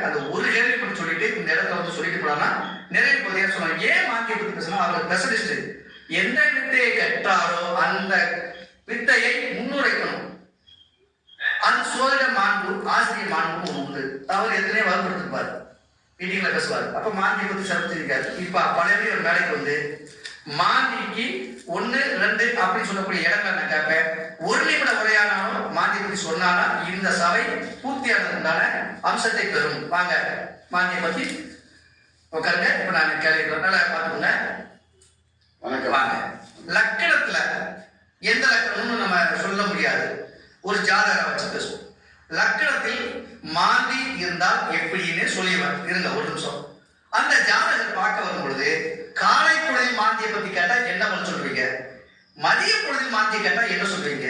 அந்த ஒரு கேள்வி மட்டும் சொல்லிட்டு இந்த இடத்துல வந்து சொல்லிட்டு போனா நிறைய பகுதியா சொன்னாங்க. ஏன் மாந்தியை பத்தி பேசணும்? அவர் ஸ்பெஷலிஸ்ட். எந்த வித்தையை கற்றாரோ அந்த வித்தையை முன்னுரைக்கணும். அது சோதனை மாண்பு, ஆசிரியர் மாண்பு உண்டு. அவர் எத்தனையோ வலுப்படுத்திருப்பார், மீட்டிங்ல பேசுவார். அப்ப மாந்தியை பத்தி சிறப்பிச்சிருக்காரு. இப்ப பழைய ஒரு வேலைக்கு வந்து மாந்திக்கு 1, 2 அப்படின்னு சொல்லக்கூடிய இடங்கள் நான் கேட்பேன். ஒரு நிமிட உரையானாலும் மாந்தியை பத்தி சொன்னானா இந்த சபை பூர்த்தியானதுனால அம்சத்தை பெறும். வாங்க மாந்தியை பத்தி உட்காருங்க. இப்ப நான் கேள்வி நல்லா பார்த்துக்கோங்க. வாங்க. லக்கணத்துல எந்த லக்கணம்னு நம்ம சொல்ல முடியாது, ஒரு ஜாதகரை வச்சு பேசுவோம். லக்கணத்தில் மாந்தி இருந்தால் எப்படின்னு சொல்லிடுவேன். இருங்க ஒரு நிமிஷம். அந்த ஜாதகர் பார்க்க வரும் பொழுது காலை பொழுதில் மாந்தியை பத்தி கேட்டா என்ன பண்ண சொல்றீங்க? மதிய பொழுதில் மாந்தியை கேட்டா என்ன சொல்றீங்க?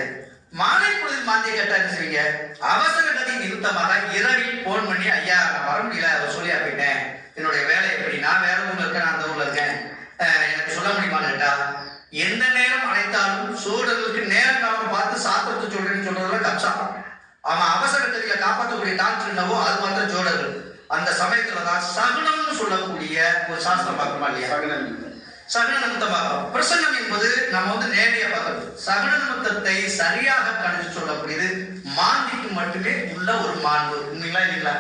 மாலை பொழுதில் மாந்தியை கேட்டா என்ன செய்வீங்க? அவசர கதி நிறுத்தமாக இரவில் போன் பண்ணி, ஐயா நான் வர முடியல, அவர் சொல்லியா போயிட்டேன், என்னுடைய வேலை எப்படி, நான் வேற ஊர்ல இருக்கேன், நான் அந்த ஊர்ல இருக்கேன், எனக்கு சொல்ல முடியுமான்னு கேட்டா எந்த நேரம் அழைத்தாலும் சோழர்களுக்கு நேரம் காலம் பார்த்து சாத்திரத்தை சொல்றேன்னு சொல்றதுல கப்சா. அவன் அவசர கதியில காப்பாற்றக்கூடிய டாக்டர் என்னவோ அது மாத்திரம் ஜோடர்கள். அந்த சமயத்துலதான் சகுனம்னு சொல்லக்கூடிய ஒரு சாஸ்திரம் பார்க்கணுமா இல்லையா? சகுன நிமித்தமாக பிரசன்னம் என்பது நம்ம வந்து நேரடியா பார்க்கறது. சகுன நிமித்தத்தை சரியாக கணிச்சு சொல்லக்கூடியது மாந்திக்கு மட்டுமே உள்ள ஒரு மாண்பு. உண்மைங்களா இல்லைங்களா?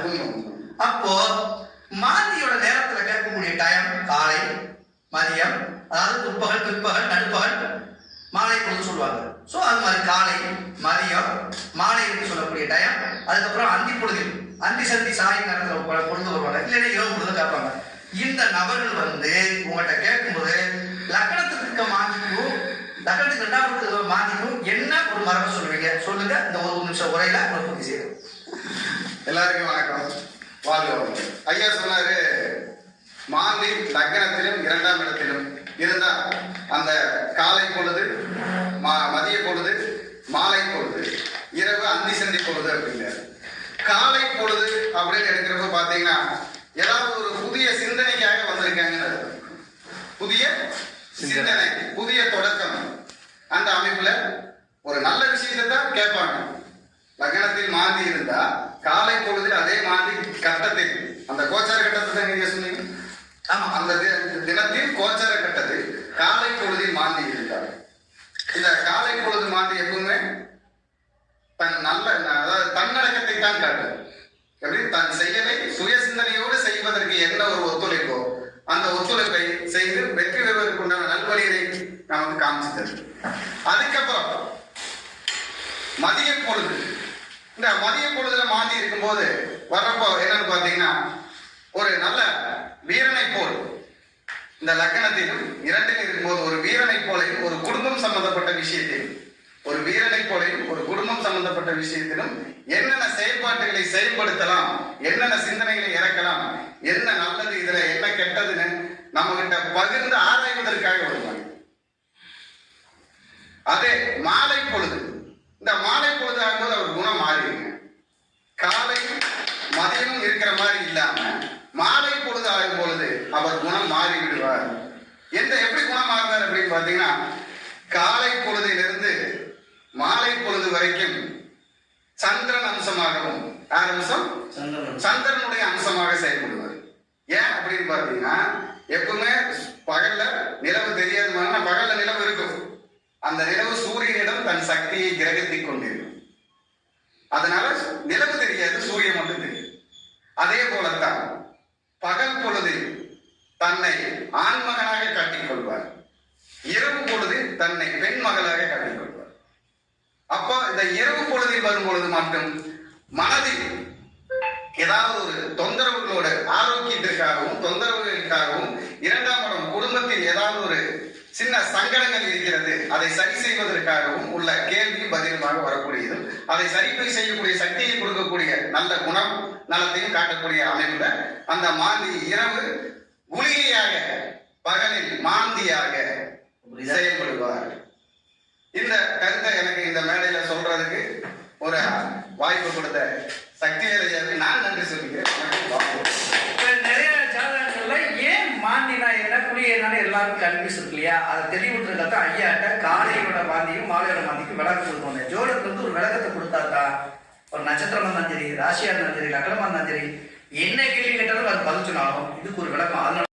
அப்போ மாந்தியோட நேரத்துல கேட்கக்கூடிய டைம் காலை, மதியம், அதாவது முற்பகல், பிற்பகல், நடுப்பகல், மாலை பொழுது சொல்லுவாங்க. ஸோ அது மாதிரி காலை, மதியம், மாலை என்று சொல்லக்கூடிய டைம். அதுக்கப்புறம் அந்தி பொழுதில், அந்தி சந்தி சாய் நேரத்தில் பொழுது வருவாங்க, இல்லைன்னா இரவு பொழுது கேட்பாங்க. இந்த நபர்கள் வந்து உங்கள்கிட்ட கேட்கும்போது லக்கணத்துக்கு இருக்க மாந்திக்கும் லக்கணத்துக்கு 2வது மாந்திக்கும் என்ன ஒரு மரபு சொல்லுவீங்க? சொல்லுங்க. இந்த ஒரு நிமிஷம் உரையில ஒரு பூர்த்தி செய்யும். எல்லாருக்கும் வணக்கம். வாழ்க. ஐயா சொன்னாரு மாந்தி லக்னத்திலும் 2ஆம் இடத்திலும் இருந்தா அந்த காலை பொழுது, மதிய பொழுது, மாலை பொழுது, இரவு அந்தி சந்தி பொழுது அப்படிங்கிறாரு. காலை பொழுது அப்படின்னு எடுக்கிறப்ப பாத்தீங்கன்னா ஏதாவது ஒரு புதிய சிந்தனைக்காக வந்திருக்காங்கன்னு அர்த்தம். புதிய சிந்தனை, புதிய தொடக்கம். அந்த அமைப்புல ஒரு நல்ல விஷயத்தை தான் கேட்பாங்க. லக்னத்தில் மாந்தி இருந்தா காலை பொழுதில் அதே மாந்தி கட்டத்தில், அந்த கோச்சார கட்டத்தை தான் நீங்க சொன்னீங்க. ஆமா, அந்த தினத்தில் கோச்சார கட்டத்தில் காலை பொழுதில் மாந்தி இருந்தார். இந்த காலை பொழுது மாந்தி எப்பவுமே தன் நல்ல, அதாவது தன்னடக்கத்தை தான் காட்டும். எப்படி தன் செயலை சுய சிந்தனையோடு செய்வதற்கு என்ன ஒரு ஒத்துழைப்போ அந்த ஒத்துழைப்பை செய்து வெற்றி பெறுவதற்கு உண்டான நல்வழியை நமக்கு காமிச்சது. அதுக்கப்புறம் மதிய பொழுது, இந்த மதிய பொழுதுல மாந்தி இருக்கும்போது வர்றப்போ என்னன்னு பாத்தீங்கன்னா ஒரு நல்ல வீரனை போல், இந்த லக்னத்திலும் 2ல் இருக்கும்போது ஒரு வீரனை போலையும் ஒரு குடும்பம் சம்பந்தப்பட்ட விஷயத்திலும், ஒரு வீரனை போலையும் ஒரு குடும்பம் சம்பந்தப்பட்ட விஷயத்திலும் என்னென்ன செயல்பாட்டுகளை செயல்படுத்தலாம், என்னென்ன சிந்தனைகளை இறக்கலாம், என்ன நல்லது இதுல என்ன கெட்டதுன்னு நம்ம கிட்ட பகிர்ந்து ஆராய்வதற்காக வருவாங்க. அதே மாலை பொழுது, இந்த மாலை பொழுது ஆகும்போது அவர் குணம் மாறிடுங்க. காலையும் மதியமும் இருக்கிற மாதிரி இல்லாம மாலை பொழுது ஆகும் பொழுது அவர் குணம் மாறி விடுவார். எப்படி குணம் மாறுவார் அப்படின்னு பாத்தீங்கன்னா காலை பொழுதிலிருந்து மாலை பொழுது வரைக்கும் சந்திரன் அம்சமாகவும், அம்சம் சந்திரனுடைய அம்சமாக செயல்படுவார். ஏன் அப்படின்னு பாத்தீங்கன்னா எப்பவுமே பகல்ல நிலவு தெரியாதுன்னா பகல்ல நிலவு இருக்கும். அந்த நிலவு சூரியனிடம் தன் சக்தியை கிரகித்துக் கொண்டிருக்கும். அதனால நிலவு தெரியாது, சூரியன் மட்டும் தெரியும். அதே போலத்தான் பகல் பொழுதில் தன்னை ஆண்மகனாக காட்டிக் கொள்வார், இரவு பொழுதில் தன்னை பெண் மகளாக காட்டிக் கொள்வார். அப்போ இந்த இரவு பொழுதில் வரும் பொழுது மட்டும் மனதில் ஏதாவது ஒரு தொந்தரவுகளோட ஆரோக்கியத்திற்காகவும் தொந்தரவுகளுக்காகவும், 2ஆம் இடம் குடும்பத்தில் ஏதாவது ஒரு சின்ன சங்கடங்கள் இருக்கிறது, அதை சரி செய்வதற்காகவும் உள்ள கேள்வி பதிலுமாக வரக்கூடியதும், அதை சரி செய்யக்கூடிய சக்தியை கொடுக்கக்கூடிய நல்ல குணம் நலத்தையும் காட்டக்கூடிய அமைப்புல அந்த மாந்தி இரவு குளிகையாக, பகலில் மாந்தியாக செயல்படுவார். இந்த கருத்தை எனக்கு இந்த மேடையில சொல்றதுக்கு ஒரு வாய்ப்பு கொடுத்த சக்தி வேலையாருக்கு நான் நன்றி சொல்லிக்கிறேன். நிறைய ஜாதகங்கள்ல ஏன் மாந்தினா என்ன, குளிகைனால எல்லாருக்கும் கன்ஃபியூஸ் இருக்கு இல்லையா? அதை தெளிவுன்றத ஐயாட்ட காலையோட மாந்தியும் மாலையோட மாந்திக்கும் விளக்கம் கொடுக்கணும். ஜோடத்துக்கு வந்து ஒரு விளக்கத்தை கொடுத்தாக்கா, ஒரு நட்சத்திரமா இருந்தாலும் சரி, ராசியா இருந்தாலும் சரி, லக்னமா இருந்தாலும் சரி, என்ன கேள்வி கேட்டாலும் அது பதில் சொன்னாலும் இதுக்கு ஒரு விளக்கம். அதனால